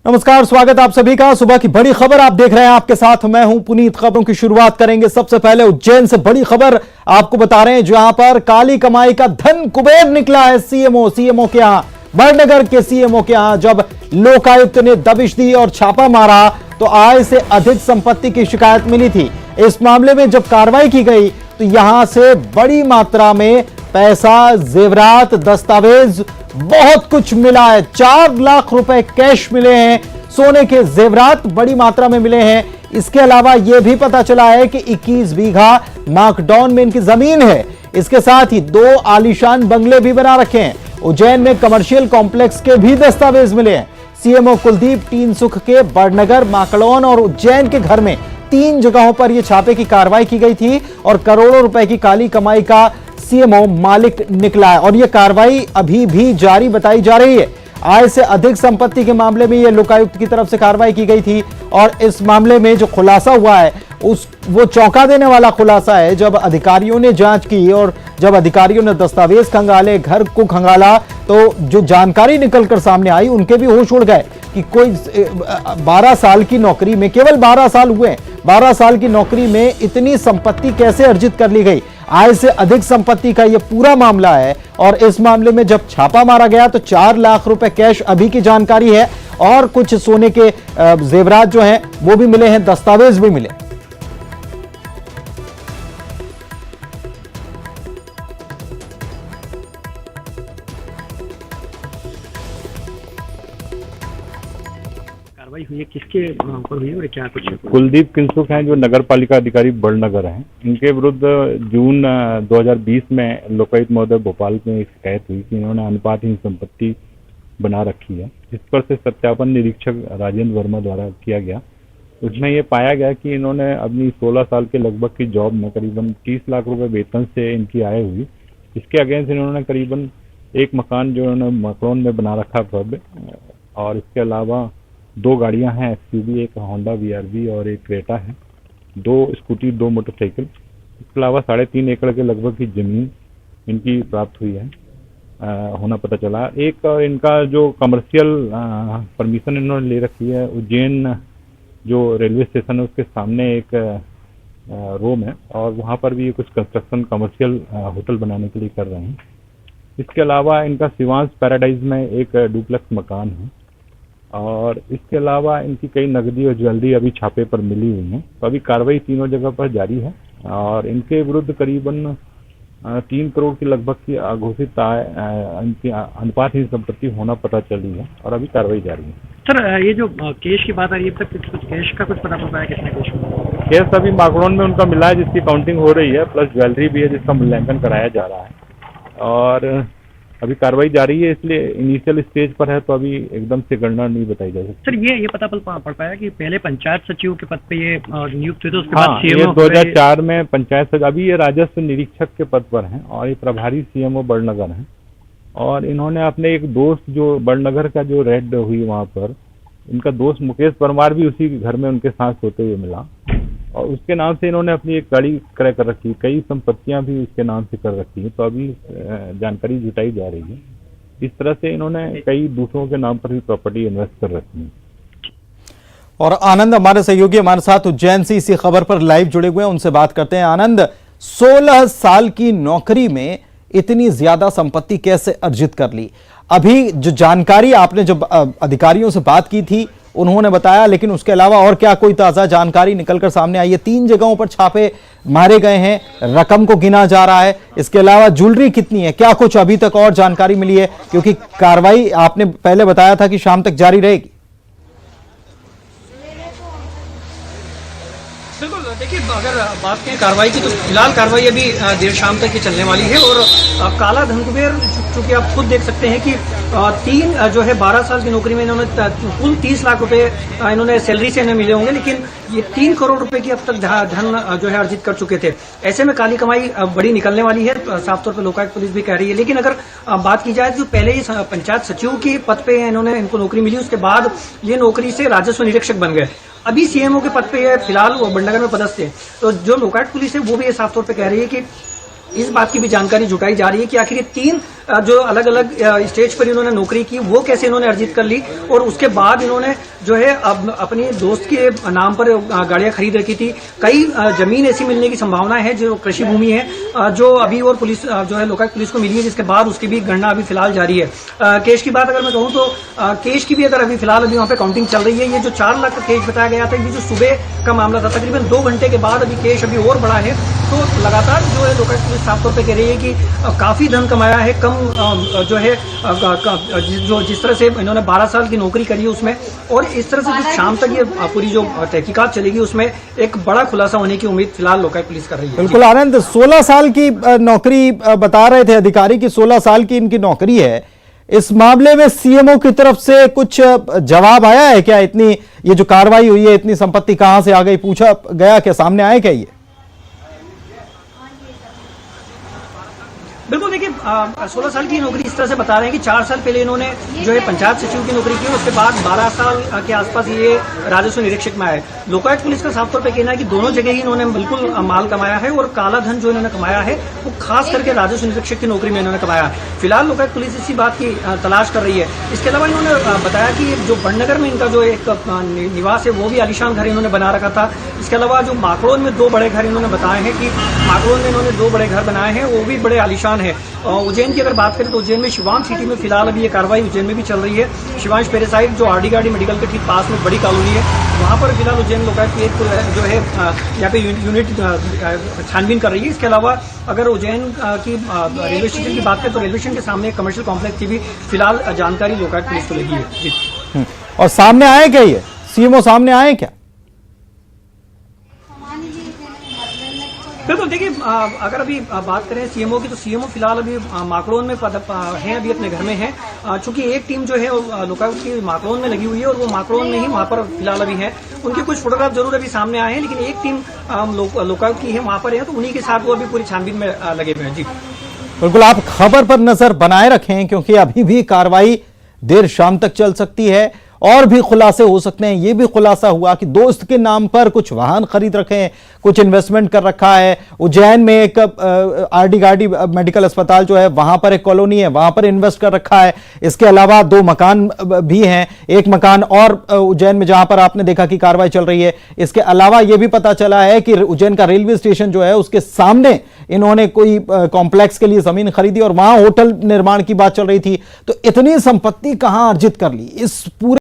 नमस्कार, स्वागत आप सभी का। सुबह की बड़ी खबर आप देख रहे हैं, आपके साथ मैं हूं पुनीत। खबरों की शुरुआत करेंगे सबसे पहले उज्जैन से। बड़ी खबर आपको बता रहे हैं, जहां पर काली कमाई का धन कुबेर निकला है सीएमओ के यहां, बड़नगर के सीएमओ के यहां। जब लोकायुक्त ने दबिश दी और छापा मारा तो आय से अधिक संपत्ति की शिकायत मिली थी। इस मामले में जब कार्रवाई की गई तो यहां से बड़ी मात्रा में पैसा, जेवरात, दस्तावेज, बहुत कुछ मिला है। 4 लाख रुपए कैश मिले हैं, सोने के जेवरात बड़ी मात्रा में मिले हैं। इसके अलावा यह भी पता चला है कि 21 बीघा माकडाउन में इनकी जमीन है। इसके साथ ही 2 आलीशान बंगले भी बना रखे हैं। उज्जैन में कमर्शियल कॉम्प्लेक्स के भी दस्तावेज मिले हैं। सीएमओ कुलदीप टीनसुख के बड़नगर, माकड़ौन और उज्जैन के घर में 3 जगहों पर यह छापे की कार्रवाई की गई थी और करोड़ों रुपए की काली कमाई का सीएमओ मालिक निकला है। और यह कार्रवाई अभी भी जारी बताई जा रही है। आय से अधिक संपत्ति के मामले में यह लोकायुक्त की तरफ से कार्रवाई की गई थी और इस मामले में जो खुलासा हुआ है वो चौंका देने वाला खुलासा है। जब अधिकारियों ने जांच की और जब अधिकारियों ने दस्तावेज खंगाले, घर को खंगाला, तो जो जानकारी निकलकर सामने आई उनके भी होश उड़ गए कि कोई 12 साल की नौकरी में, केवल 12 साल हुए, 12 साल की नौकरी में इतनी संपत्ति कैसे अर्जित कर ली गई। आय से अधिक संपत्ति का यह पूरा मामला है और इस मामले में जब छापा मारा गया तो 4 लाख रुपए कैश अभी की जानकारी है और कुछ सोने के जेवरात जो हैं वो भी मिले हैं, दस्तावेज भी मिले। कार्रवाई हुई है, किसके ऊपर हुई है और क्या कुछ? कुलदीप टीनसुख हैं जो नगर पालिका अधिकारी बड़नगर हैं। इनके विरुद्ध जून 2020 में लोकायुक्त महोदय भोपाल में एक शिकायत हुई कि इन्होंने अनुपातहीन संपत्ति बना रखी है। इस पर से सत्यापन निरीक्षक राजेंद्र वर्मा द्वारा किया गया। उसमें ये पाया गया कि इन्होंने अपनी 16 साल के लगभग की जॉब में करीबन 30 लाख रुपए वेतन से इनकी आय हुई। इसके अगेंस्ट इन्होंने करीबन एक मकान जो इन्होंने माकड़ौन में बना रखा भव्य, और इसके अलावा 2 गाड़ियां हैं, एक्सयूवी, एक होंडा वीआरवी और एक क्रेटा है, 2 स्कूटी, 2 मोटरसाइकिल। इसके अलावा 3.5 एकड़ के लगभग की जमीन इनकी प्राप्त हुई है होना पता चला। एक इनका जो कमर्शियल परमिशन इन्होंने ले रखी है, उज्जैन जो रेलवे स्टेशन है उसके सामने एक रूम है और वहाँ पर भी कुछ कंस्ट्रक्शन कमर्शियल होटल बनाने के लिए कर रहे हैं। इसके अलावा इनका सिवांश पैराडाइज में एक डुप्लेक्स मकान है और इसके अलावा इनकी कई नकदी और ज्वेलरी अभी छापे पर मिली हुई है। तो अभी कार्रवाई तीनों जगह पर जारी है और इनके विरुद्ध करीबन 3 करोड़ की लगभग की अघोषित आय, इनकी अनुपातहीन संपत्ति होना पता चली है और अभी कार्रवाई जारी है। सर, ये जो कैश की बात आ रही है, अब तक कुछ कैश का कुछ पता चल रहा है? कितने कैश में? कैश अभी माकड़ौन में उनका मिला है जिसकी काउंटिंग हो रही है, प्लस ज्वेलरी भी है जिसका मूल्यांकन कराया जा रहा है और अभी कार्रवाई जारी है, इसलिए इनिशियल स्टेज पर है तो अभी एकदम से गणना नहीं बताई जा सकती। सर, ये पता पड़ पाया कि पहले पंचायत सचिव के पद पे ये नियुक्त हुए थे, उसके बाद सीएमओ ये 2004 में पंचायत सचिव, अभी ये राजस्व निरीक्षक के पद पर हैं और ये प्रभारी सीएमओ बड़नगर हैं। और इन्होंने अपने एक दोस्त जो बड़नगर का जो रेड हुई वहाँ पर, इनका दोस्त मुकेश परमार भी उसी घर में उनके साथ सोते हुए मिला और उसके नाम से इन्होंने अपनी एक गाड़ी क्रय कर रखी है, कई संपत्तियां भी उसके नाम से कर रखी है। तो अभी जानकारी जुटाई जा रही है। इस तरह से इन्होंने कई दूसरों के नाम पर भी प्रॉपर्टी इन्वेस्ट कर रखी है। और आनंद हमारे सहयोगी हमारे साथ उज्जैन से इसी खबर पर लाइव जुड़े हुए हैं, उनसे बात करते हैं। आनंद, 16 साल की नौकरी में इतनी ज्यादा संपत्ति कैसे अर्जित कर ली? अभी जो जानकारी आपने जब अधिकारियों से बात की थी उन्होंने बताया, लेकिन उसके अलावा और क्या कोई ताजा जानकारी निकलकर सामने आई है? 3 जगहों पर छापे मारे गए हैं, रकम को गिना जा रहा है, इसके अलावा ज्वेलरी कितनी है, क्या कुछ अभी तक और जानकारी मिली है? क्योंकि कार्रवाई आपने पहले बताया था कि शाम तक जारी रहेगी। बिल्कुल, देखिए, अगर बात करें कार्रवाई की तो फिलहाल कार्रवाई अभी देर शाम तक ही चलने वाली है और काला धन कुबेर, चूंकि आप खुद देख सकते हैं कि 3 जो है 12 साल की नौकरी में इन्होंने कुल 30 लाख रुपए इन्होंने सैलरी से इन्हें मिले होंगे, लेकिन ये 3 करोड़ रुपए की अब तक धन जो है अर्जित कर चुके थे। ऐसे में काली कमाई बड़ी निकलने वाली है, साफ तौर पर लोकायुक्त पुलिस भी कह रही है। लेकिन अगर बात की जाए तो पहले ही पंचायत सचिव के पद पे इन्होंने इनको नौकरी मिली, उसके बाद ये नौकरी से राजस्व निरीक्षक बन गए। अभी सीएमओ के पद पे फिलहाल वो बड़नगर में पदस्थ है। तो जो लोकायुक्त पुलिस है वो भी ये साफ तौर पे कह रही है कि इस बात की भी जानकारी जुटाई जा रही है कि आखिर ये तीन जो अलग अलग स्टेज पर इन्होंने नौकरी की वो कैसे इन्होंने अर्जित कर ली, और उसके बाद इन्होंने जो है अपनी दोस्त के नाम पर गाड़ियां खरीद रखी थी। कई जमीन ऐसी मिलने की संभावना है जो कृषि भूमि है, जो अभी और पुलिस जो है लोकायुक्त पुलिस को मिली है, जिसके बाद उसकी भी गणना अभी फिलहाल जारी है। कैश की बात अगर मैं कहूँ तो कैश की भी अगर अभी फिलहाल अभी वहाँ पे काउंटिंग चल रही है। ये जो 4 लाख का कैश बताया गया था, ये जो सुबह का मामला था, तकरीबन 2 घंटे के बाद अभी कैश अभी और बढ़ा है। तो लगातार जो है लोकायुक्त पुलिस साफ तौर पर कह रही है कि काफी धन कमाया है, कम जो है जिस तरह से इन्होंने 12 साल की नौकरी करी है उसमें, और इस तरह से जो शाम तक ये पूरी जो तहकीकात चलेगी उसमें एक बड़ा खुलासा होने की उम्मीद फिलहाल लोकायुक्त पुलिस कर रही है। बिल्कुल आनंद, 16 साल की नौकरी बता रहे थे अधिकारी की, 16 साल की इनकी नौकरी है। इस मामले में सीएमओ की तरफ से कुछ जवाब आया है क्या? इतनी ये जो कार्रवाई हुई है, इतनी संपत्ति कहां से आ गई, पूछा गया क्या, सामने आया क्या ये? बिल्कुल, देखिए 16 साल की नौकरी इस तरह से बता रहे हैं कि 4 साल पहले इन्होंने जो है पंचायत सचिव की नौकरी की, उसके बाद 12 साल के आसपास ये राजस्व निरीक्षक में आए। लोकायुक्त पुलिस का साफ तौर पे कहना है कि दोनों जगह ही इन्होंने बिल्कुल माल कमाया है, और काला धन जो इन्होंने कमाया है वो खास करके राजस्व निरीक्षक की नौकरी में इन्होंने कमाया। फिलहाल लोकायुक्त पुलिस इसी बात की तलाश कर रही है। इसके अलावा इन्होंने बताया कि जो बड़नगर में इनका जो एक निवास है वो भी आलीशान घर इन्होंने बना रखा था। इसके अलावा जो माकड़ोन में 2 बड़े घर इन्होंने बताए हैं कि माकड़ोन में इन्होंने 2 बड़े घर बनाए हैं, वो भी बड़े आलीशान है। उज्जैन की अगर बात करें तो उज्जैन में शिवांश सिटी में फिलहाल अभी ये कार्रवाई उज्जैन में भी चल रही है। शिवांश पेरेसाइड जो आरडी गार्डी मेडिकल के ठीक पास में बड़ी कॉलोनी है, वहां पर फिलहाल उज्जैन लोकायुक्त की एक जो है यहाँ पे यूनिट छानबीन कर रही है। इसके अलावा अगर उज्जैन की रेलवे स्टेशन की बात करें तो रेलवे स्टेशन के सामने एक कमर्शियल कॉम्प्लेक्स की भी फिलहाल जानकारी लोकायुक्त पुलिस को लगी है। जी, और सामने आए क्या ये सीएमओ सामने आए क्या? बिल्कुल, देखिए अगर अभी बात करें सीएमओ की तो सीएमओ फिलहाल अभी माकड़ोन में हैं, अभी अपने घर में हैं। चूंकि एक टीम जो है लोकायुक्त की माकड़ोन में लगी हुई है और वो माकड़ोन में ही वहां पर फिलहाल अभी है। उनके कुछ फोटोग्राफ जरूर अभी सामने आए हैं, लेकिन एक टीम लोकायुक्त की है वहां पर है, तो उन्हीं के साथ वो अभी पूरी छानबीन में लगे हुए हैं। जी बिल्कुल, आप खबर पर नजर बनाए रखें क्योंकि अभी भी कार्रवाई देर शाम तक चल सकती है और भी खुलासे हो सकते हैं। यह भी खुलासा हुआ कि दोस्त के नाम पर कुछ वाहन खरीद रखे हैं, कुछ इन्वेस्टमेंट कर रखा है। उज्जैन में एक आरडी गार्डी मेडिकल अस्पताल जो है वहां पर एक कॉलोनी है, वहां पर इन्वेस्ट कर रखा है। इसके अलावा 2 मकान भी हैं, एक मकान और उज्जैन में जहां पर आपने देखा कि कार्रवाई चल रही है। इसके अलावा यह भी पता चला है कि उज्जैन का रेलवे स्टेशन जो है उसके सामने इन्होंने कोई कॉम्प्लेक्स के लिए जमीन खरीदी और वहां होटल निर्माण की बात चल रही थी। तो इतनी संपत्ति कहां अर्जित कर ली, इस पूरे